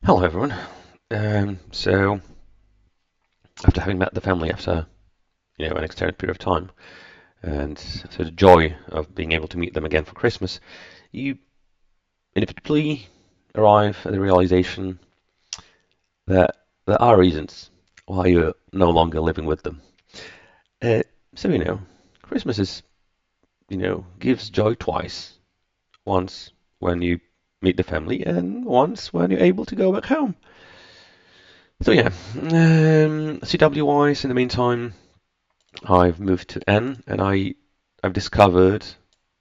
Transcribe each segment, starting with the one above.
Hello, everyone. So after having met the family after an extended period of time, and so the joy of being able to meet them again for Christmas, you inevitably arrive at the realization that there are reasons why you're no longer living with them. Uh, so Christmas is gives joy twice. Once when you meet the family, and once when you're able to go back home. So yeah, CW wise, in the meantime, I've moved to N, and I've discovered,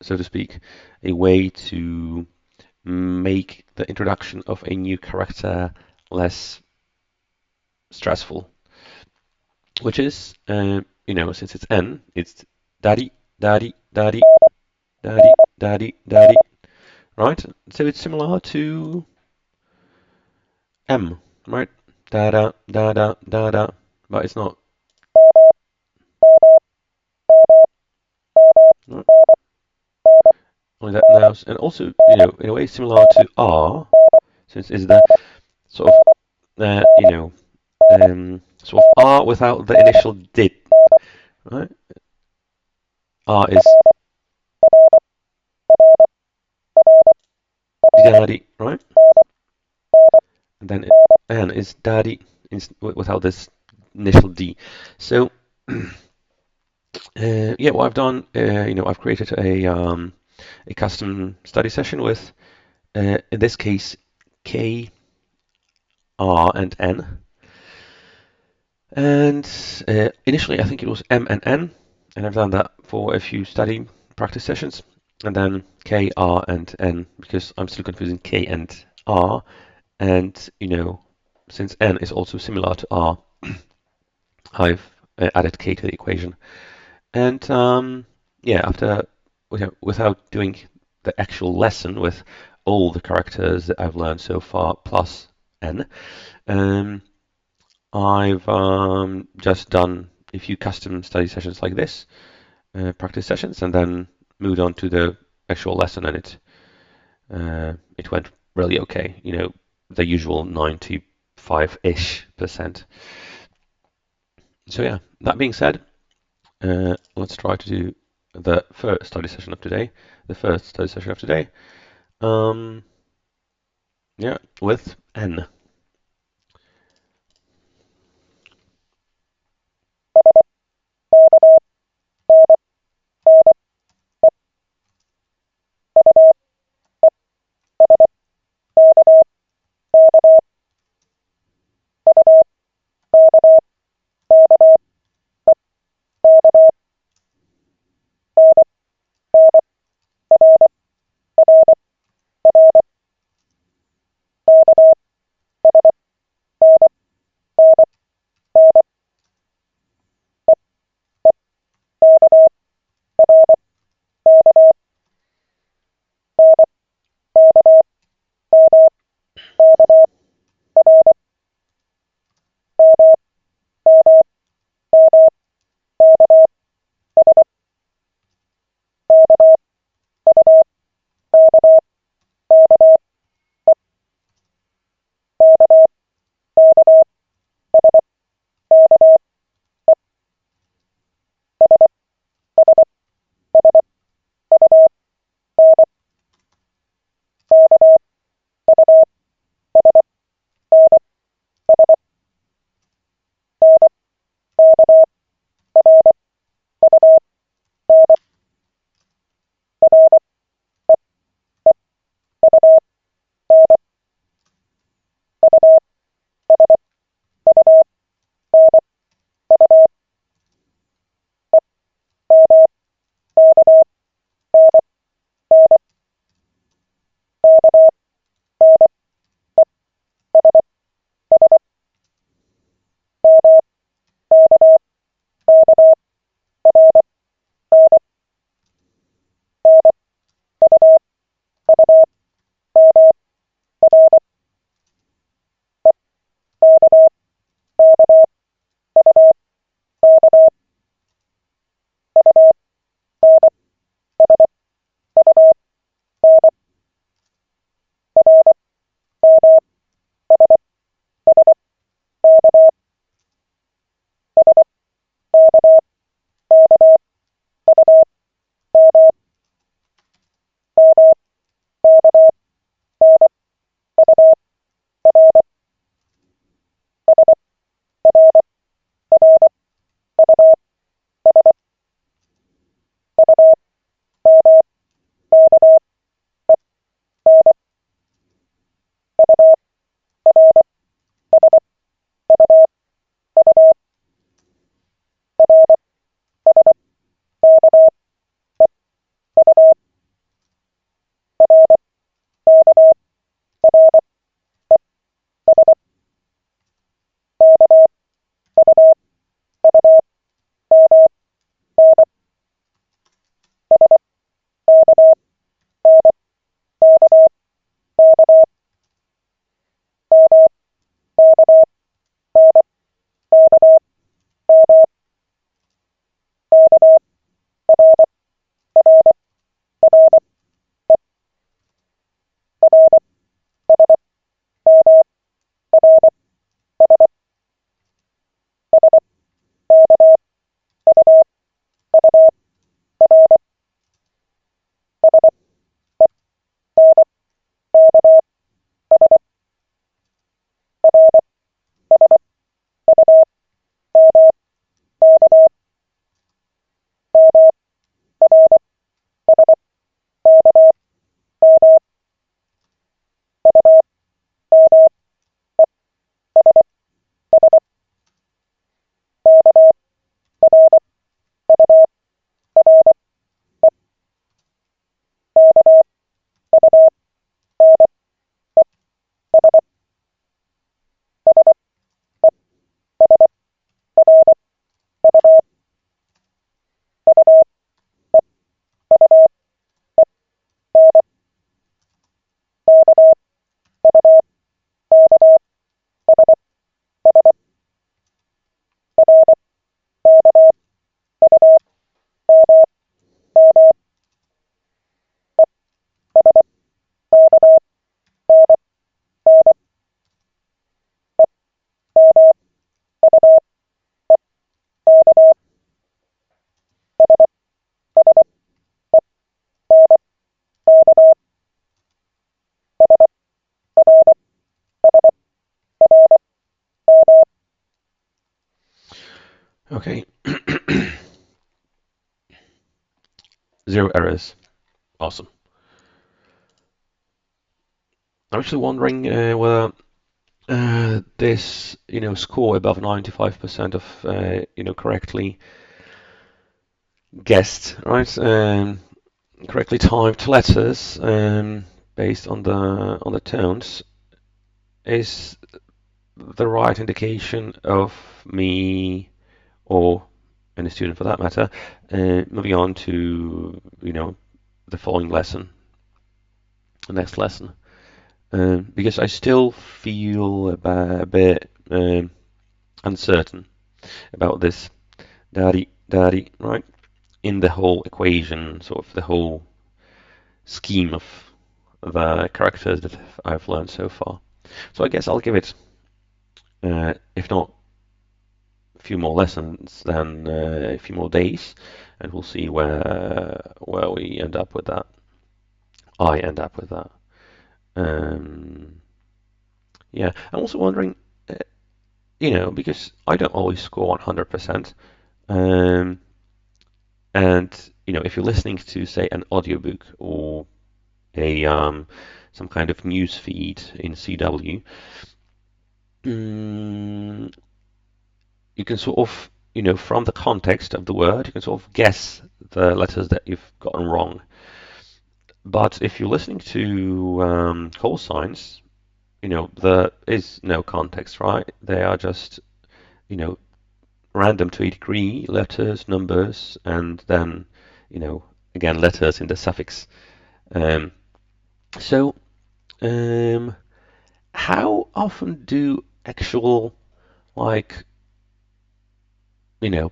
so to speak, a way to make the introduction of a new character less stressful, which is, since it's N, it's daddy, daddy, daddy, daddy, daddy, daddy, right? So it's similar to M, right? Da da da da da da, but it's not. Right? Only that now, and also, in a way similar to R, since it's the sort of sort of R without the initial did, right? R is daddy, right? And then N is daddy without this initial D. So, yeah, what I've done, I've created a custom study session with, in this case, K, R, and N. And initially, I think it was M and N, and I've done that for a few study practice sessions. And then K, R, and N, because I'm still confusing K and R. And, since N is also similar to R, I've added K to the equation. And yeah, after, without doing the actual lesson with all the characters that I've learned so far plus N, um, I've just done a few custom study sessions like this, practice sessions, and then moved on to the actual lesson, and it went really okay. The usual 95-ish%. So yeah, that being said, let's try to do the first study session of today. The first study session of today, um, yeah, with N. Okay. Zero errors. Awesome. I'm actually wondering whether this, score above 95% of, correctly guessed, right? Correctly typed letters, based on the tones, is the right indication of me, or any student for that matter, moving on to, the following lesson, the next lesson. Because I still feel a bit uncertain about this daddy, right? In the whole equation, sort of the whole scheme of the characters that I've learned so far. So I guess I'll give it, if not a few more lessons, then a few more days, and we'll see where we end up with that. I end up with that. Um, yeah, I'm also wondering, uh, because I don't always score 100%. Um, and if you're listening to, say, an audiobook or a some kind of news feed in CW, mm, you can sort of, from the context of the word, you can sort of guess the letters that you've gotten wrong. But if you're listening to call signs, there is no context, right? They are just, you know, random to a degree, letters, numbers, and then, you know, again, letters in the suffix. Um, so, um, how often do actual, like,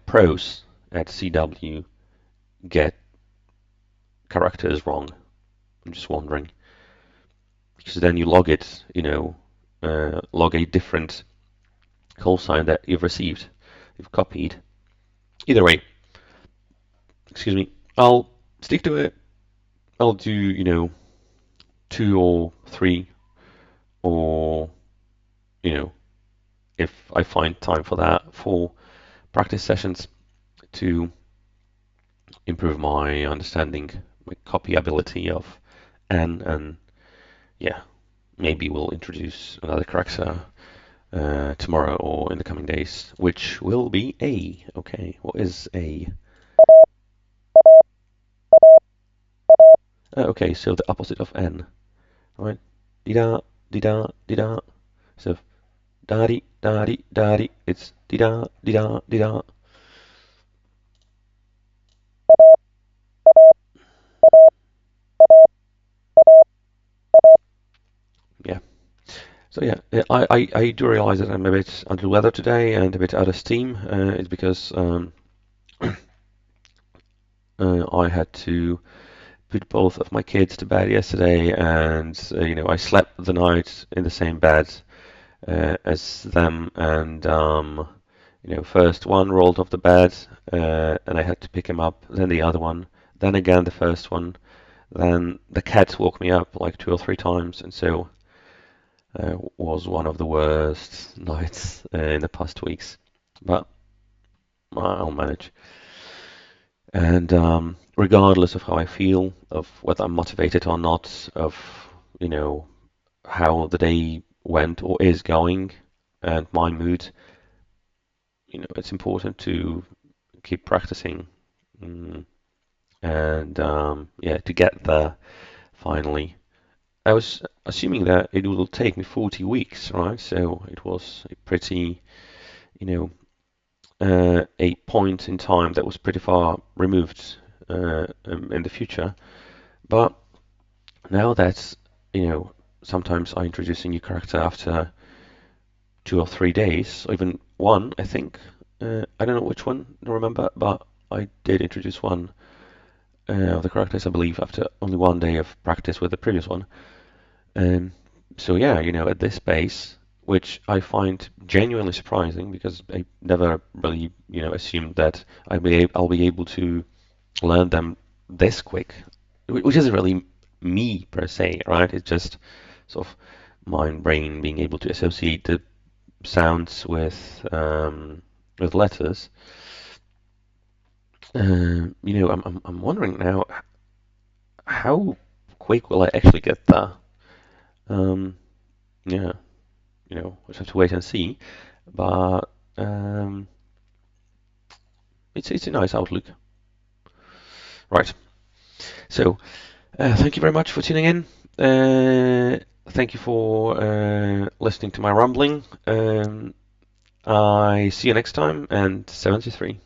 pros at CW get characters wrong? I'm just wondering. Because then you log it, log a different call sign that you've received, you've copied. Either way, excuse me, I'll stick to it. I'll do, two or three, or, you know, if I find time for that, for practice sessions to improve my understanding, my copy ability of N, and yeah, maybe we'll introduce another character tomorrow or in the coming days, which will be A. Okay, what is A? Okay, so the opposite of N, right? Di-da, di-da, di-da. So da-di, da-di, da-di. It's di-da, di-da, di-da. Yeah. So yeah, I do realize that I'm a bit under the weather today and a bit out of steam. It's because I had to put both of my kids to bed yesterday, and I slept the night in the same bed as them, and first one rolled off the bed, and I had to pick him up, then the other one, then again the first one, then the cat woke me up like two or three times, and so was one of the worst nights in the past weeks. But I'll manage. And regardless of how I feel, of whether I'm motivated or not, of you know how the day went or is going, and my mood, it's important to keep practicing, mm, and yeah, to get there finally. I was assuming that it will take me 40 weeks, right? So it was a pretty, you know, a point in time that was pretty far removed in the future. But now that, sometimes I introduce a new character after 2 or 3 days, or even one, I think. I don't know which one, I don't remember, but I did introduce one of the characters, I believe, after only one day of practice with the previous one. Um, so yeah, at this pace, which I find genuinely surprising because I never really, assumed that I'll be able to learn them this quick, which isn't really me per se, right? It's just sort of mind brain being able to associate the sounds with letters. I'm wondering now, how quick will I actually get there? Um, yeah, we'll just have to wait and see. But um, it's a nice outlook. Right. So thank you very much for tuning in. Thank you for listening to my rambling. I see you next time, and 73.